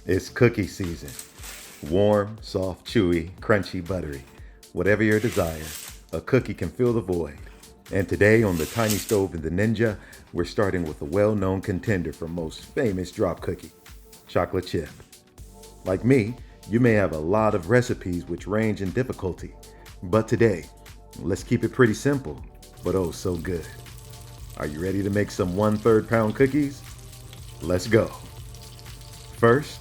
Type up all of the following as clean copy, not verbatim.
It's cookie season. Warm, soft, chewy, crunchy, buttery. Whatever your desire, a cookie can fill the void. And today on the Tiny Stove and the Ninja, we're starting with a well-known contender for most famous drop cookie, chocolate chip. Like me, you may have a lot of recipes which range in difficulty. But today, let's keep it pretty simple, but oh so good. Are you ready to make some 1/3 pound cookies? Let's go. First,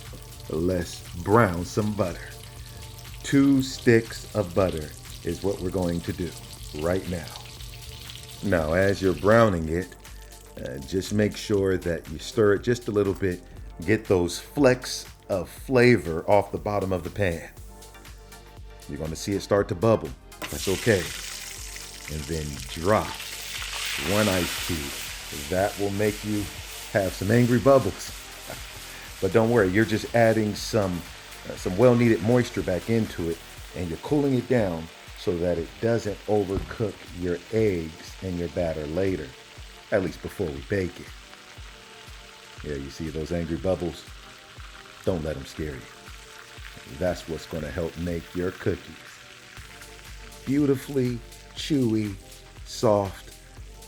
let's brown some butter. 2 sticks of butter is what we're going to do right now. Now, as you're browning it, just make sure that you stir it just a little bit. Get those flecks of flavor off the bottom of the pan. You're going to see it start to bubble. That's okay. And then drop 1 ice cube. That will make you have some angry bubbles. But don't worry, you're just adding some well-needed moisture back into it, and you're cooling it down so that it doesn't overcook your eggs and your batter later, at least before we bake it. Yeah, you see those angry bubbles? Don't let them scare you. That's what's going to help make your cookies beautifully chewy, soft,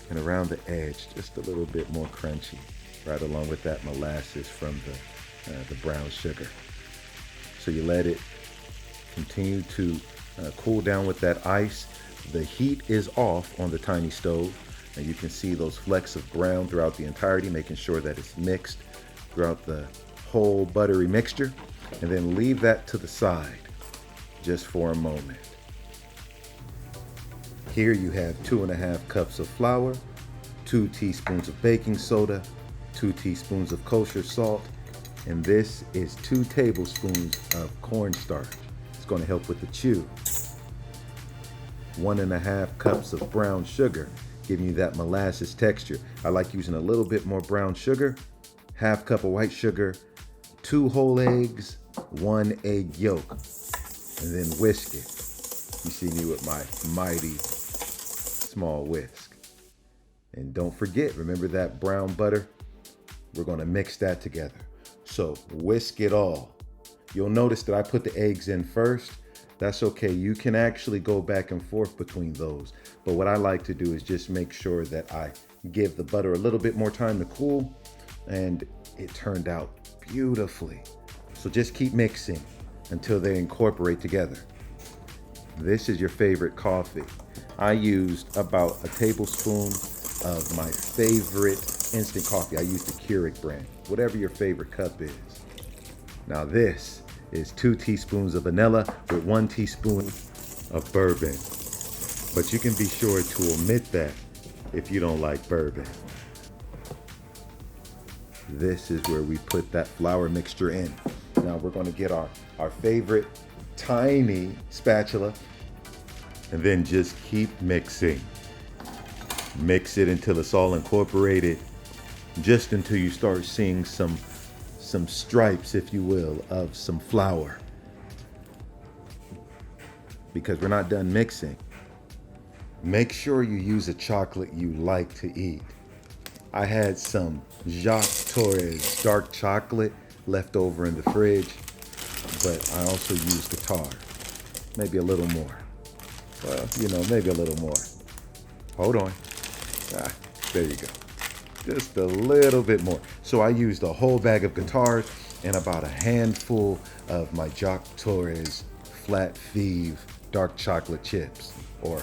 and around the edge just a little bit more crunchy, right along with that molasses from the brown sugar. So you let it continue to cool down with that ice. The heat is off on the tiny stove, and you can see those flecks of brown throughout the entirety, making sure that it's mixed throughout the whole buttery mixture. And then leave that to the side just for a moment. Here you have 2½ cups of flour, 2 teaspoons of baking soda, 2 teaspoons of kosher salt, and this is 2 tablespoons of cornstarch. It's going to help with the chew. 1½ cups of brown sugar, giving you that molasses texture. I like using a little bit more brown sugar. 1/2 cup of white sugar, 2 whole eggs, 1 egg yolk, and then whisk it. You see me with my mighty small whisk. And don't forget, remember that brown butter? We're going to mix that together. So whisk it all. You'll notice that I put the eggs in first. That's okay. You can actually go back and forth between those. But what I like to do is just make sure that I give the butter a little bit more time to cool. And it turned out beautifully. So just keep mixing until they incorporate together. This is your favorite coffee. I used about a tablespoon of my favorite instant coffee. I used the Keurig brand, whatever your favorite cup is. Now this is 2 teaspoons of vanilla with 1 teaspoon of bourbon. But you can be sure to omit that if you don't like bourbon. This is where we put that flour mixture in. Now we're going to get our favorite tiny spatula and then just keep mixing. Mix it until it's all incorporated, just until you start seeing some stripes, if you will, of some flour. Because we're not done mixing. Make sure you use a chocolate you like to eat. I had some Jacques Torres dark chocolate left over in the fridge, but I also used the tar. Maybe a little more. Well, maybe a little more. Hold on. There you go. Just a little bit more. So I used a whole bag of guitars and about a handful of my Jacques Torres flat five dark chocolate chips, or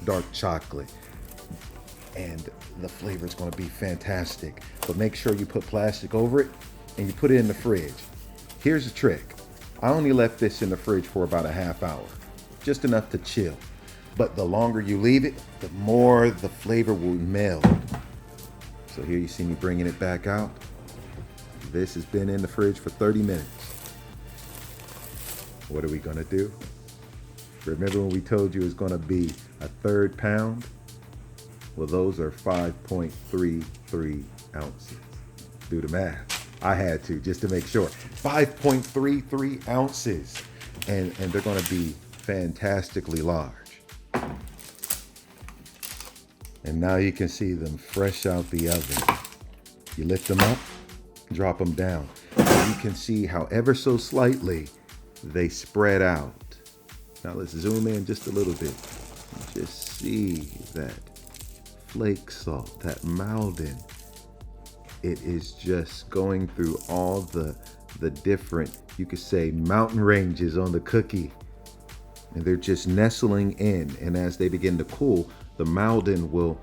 dark chocolate. And the flavor is going to be fantastic. But make sure you put plastic over it and you put it in the fridge. Here's the trick. I only left this in the fridge for about a half hour, just enough to chill. But the longer you leave it, the more the flavor will meld. So here you see me bringing it back out. This has been in the fridge for 30 minutes. What are we gonna do? Remember when we told you it was gonna be 1/3 pound? Well, those are 5.33 ounces. Do the math. I had to, just to make sure. 5.33 ounces. And they're gonna be fantastically large. And now you can see them fresh out the oven. You lift them up, drop them down. You can see how ever so slightly they spread out. Now let's zoom in just a little bit. Just see that flake salt, that Maldon. It is just going through all the different, you could say, mountain ranges on the cookie. And they're just nestling in. And as they begin to cool, the Maldon will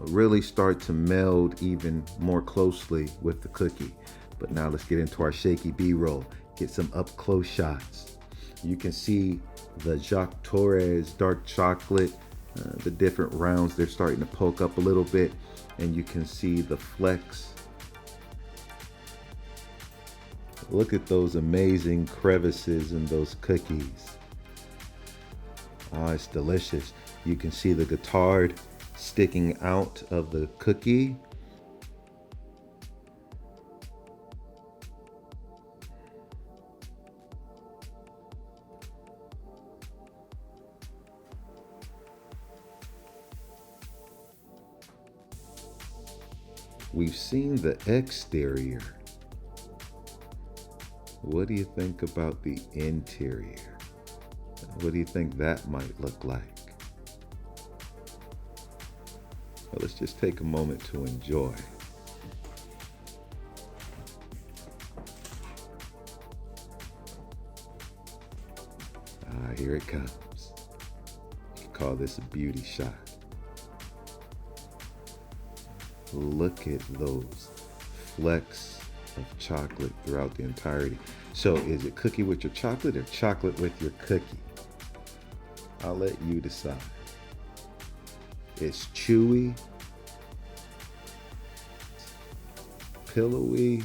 really start to meld even more closely with the cookie. But now let's get into our Shaky B-Roll. Get some up close shots. You can see the Jacques Torres dark chocolate, the different rounds, they're starting to poke up a little bit. And you can see the flecks. Look at those amazing crevices in those cookies. Ah, it's delicious. You can see the Decadent sticking out of the cookie. We've seen the exterior. What do you think about the interior? What do you think that might look like? Well, let's just take a moment to enjoy. Ah, here it comes. You can call this a beauty shot. Look at those flecks of chocolate throughout the entirety. So is it cookie with your chocolate or chocolate with your cookie? I'll let you decide. It's chewy, pillowy,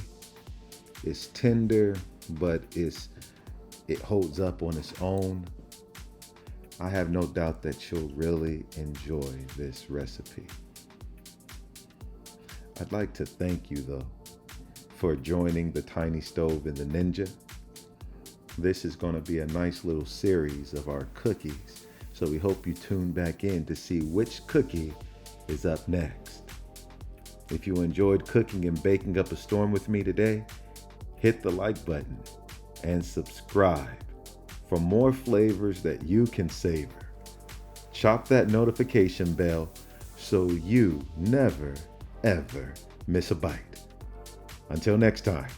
it's tender, but it holds up on its own. I have no doubt that you'll really enjoy this recipe. I'd like to thank you though for joining the Tiny Stove and the Ninja. This is going to be a nice little series of our cookies, so we hope you tune back in to see which cookie is up next. If you enjoyed cooking and baking up a storm with me today, hit the like button and subscribe for more flavors that you can savor. Chop that notification bell so you never, ever miss a bite. Until next time.